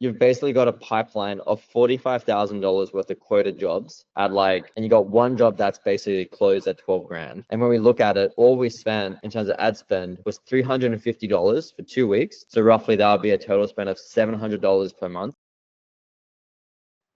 you've basically got a pipeline of $45,000 worth of quoted jobs and you got one job that's basically closed at 12 grand. And when we look at it, all we spent in terms of ad spend was $350 for 2 weeks. So roughly that would be a total spend of $700 per month.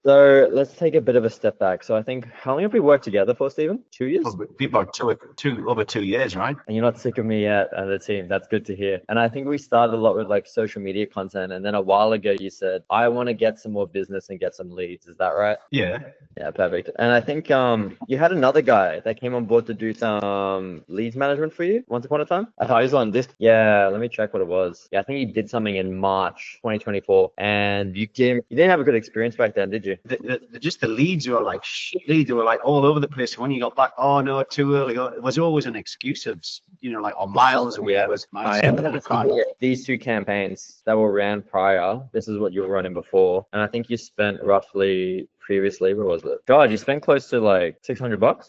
So let's take a bit of a step back. So I think, how long have we worked together for, Stephen? 2 years? About over 2 years, right? And you're not sick of me yet and the team. That's good to hear. And I think we started a lot with like social media content. And then a while ago, you said, I want to get some more business and get some leads. Is that right? Yeah. Yeah, perfect. And I think you had another guy that came on board to do some leads management for you once upon a time. I thought he was on this. Yeah, let me check what it was. Yeah, I think he did something in March 2024. And you didn't have a good experience back then, did you? Just the leads were like shit leads. They were like all over the place. When you got back, oh no, too early. It was always an excuse of, like, miles away. It was These two campaigns that were ran prior, this is what you were running before. And I think you spent roughly previously, what was it? God, you spent close to like $600.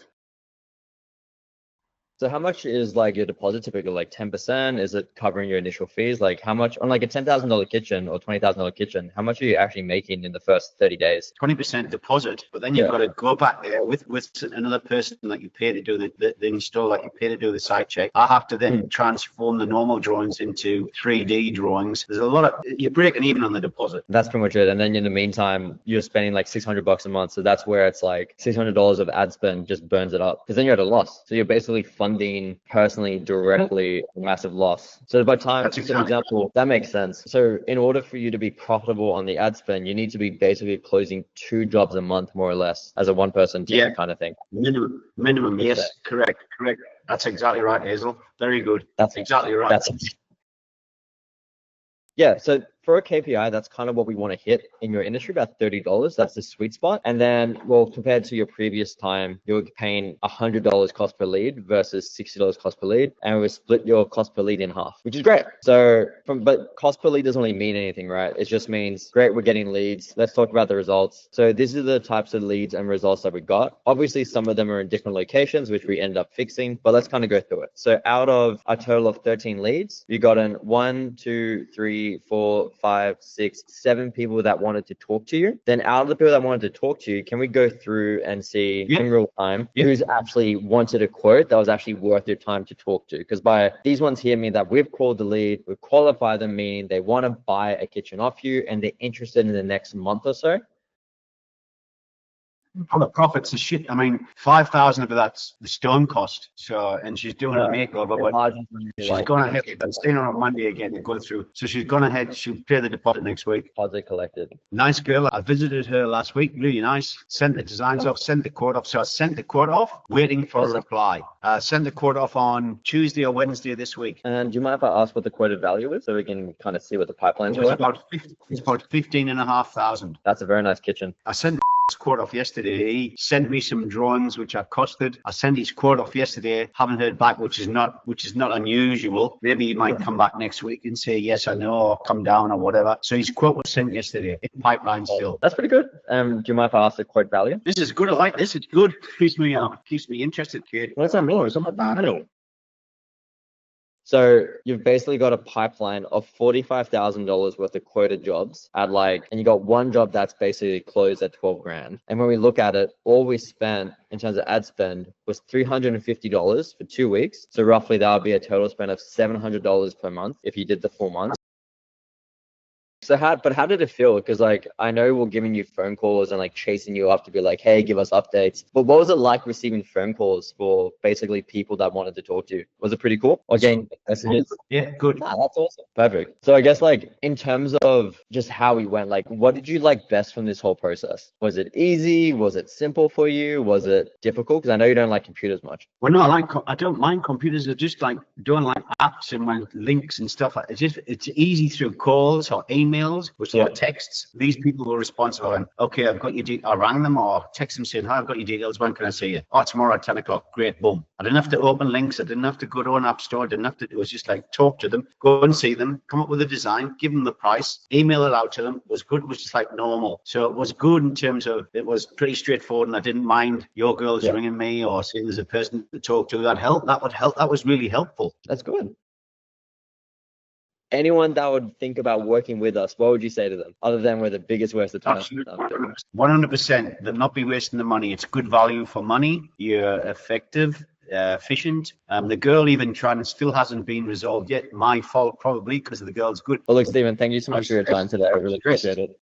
So how much is like your deposit typically? Like 10%? Is it covering your initial fees? Like how much on like a $10,000 kitchen or $20,000 kitchen? How much are you actually making in the first 30 days? 20% deposit, but then you've got to go back there with another person that you pay to do the install, like you pay to do the site check. I have to then transform the normal drawings into 3D drawings. There's a lot of, you're breaking even on the deposit. That's pretty much it. And then in the meantime, you're spending like $600 a month. So that's where it's like $600 of ad spend just burns it up because then you're at a loss. So you're basically funding personally directly a massive loss. So by time, for example, that makes sense. So in order for you to be profitable on the ad spend, you need to be basically closing 2 jobs a month, more or less, as a one-person team kind of thing. Minimum. Yes, correct. That's exactly right, Hazel. Very good. That's exactly right. Yeah. So for a KPI, that's kind of what we want to hit in your industry, about $30. That's the sweet spot. And then, well, compared to your previous time, you were paying $100 cost per lead versus $60 cost per lead. And we split your cost per lead in half, which is great. So but cost per lead doesn't really mean anything, right? It just means, great, we're getting leads. Let's talk about the results. So these are the types of leads and results that we got. Obviously, some of them are in different locations, which we end up fixing, but let's kind of go through it. So out of a total of 13 leads, you got in 1, 2, 3, 4, 5, 6, 7 people that wanted to talk to you. Then out of the people that wanted to talk to you, can we go through and see in real time who's actually wanted a quote that was actually worth your time to talk to? Because by these ones here mean that we've called the lead, we've qualified them, meaning they want to buy a kitchen off you and they're interested in the next month or so. The profits are shit. I mean, 5,000 of that's the stone cost. So, and she's doing a makeover, but she's gone ahead. I'm staying on Monday again to go through. So she's gone ahead. She'll pay the deposit next week. Deposit collected. Nice girl. I visited her last week. Really nice. Sent the designs off. Sent the quote off. So I sent the quote off, waiting for a reply. Sent the quote off on Tuesday or Wednesday this week. And do you mind if I ask what the quoted value is so we can kind of see what the pipelines are? It's about 15,500. That's a very nice kitchen. I sent quote off yesterday. He sent me some drawings which I costed. I sent his quote off yesterday. Haven't heard back, which is not unusual. Maybe he might come back next week and say yes or no, or come down or whatever. So his quote was sent yesterday. In pipeline still. That's pretty good. Do you mind if I ask the quote value? This is good. I like this. It's good. Keeps me interested, kid. What's that mean? It's not bad. I don't know. So you've basically got a pipeline of $45,000 worth of quoted jobs and you got one job that's basically closed at 12 grand. And when we look at it, all we spent in terms of ad spend was $350 for 2 weeks. So roughly that would be a total spend of $700 per month if you did the full month. So how did it feel? Because I know we're giving you phone calls and chasing you up to be like, hey, give us updates. But what was it like receiving phone calls for basically people that wanted to talk to you? Was it pretty cool? Again, messages? Yeah, good. Nah, that's awesome. Perfect. So I guess in terms of just how we went, what did you like best from this whole process? Was it easy? Was it simple for you? Was it difficult? Because I know you don't like computers much. Well, no, I don't mind computers. I just don't like apps and links and stuff. It's easy through calls or emails, which are texts. These people were responsible. And okay, I've got your details. I rang them or text them saying, hi, I've got your details. When can I see you? Oh, tomorrow at 10 o'clock. Great. Boom. I didn't have to open links. I didn't have to go to an app store. It was just talk to them, go and see them, come up with a design, give them the price, email it out to them. It was good. It was just normal. So it was good in terms of it was pretty straightforward, and I didn't mind your girls ringing me or saying there's a person to talk to. That helped. That would help. That was really helpful. That's good. anyone that would think about working with us, what would you say to them other than we're the biggest waste of time? Absolutely. 100%. They'll not be wasting the money. It's good value for money. You're effective, efficient. The girl even trying still hasn't been resolved yet. My fault, probably, because the girl's good. Well, look, Stephen, thank you so much for your time today. I really appreciate it.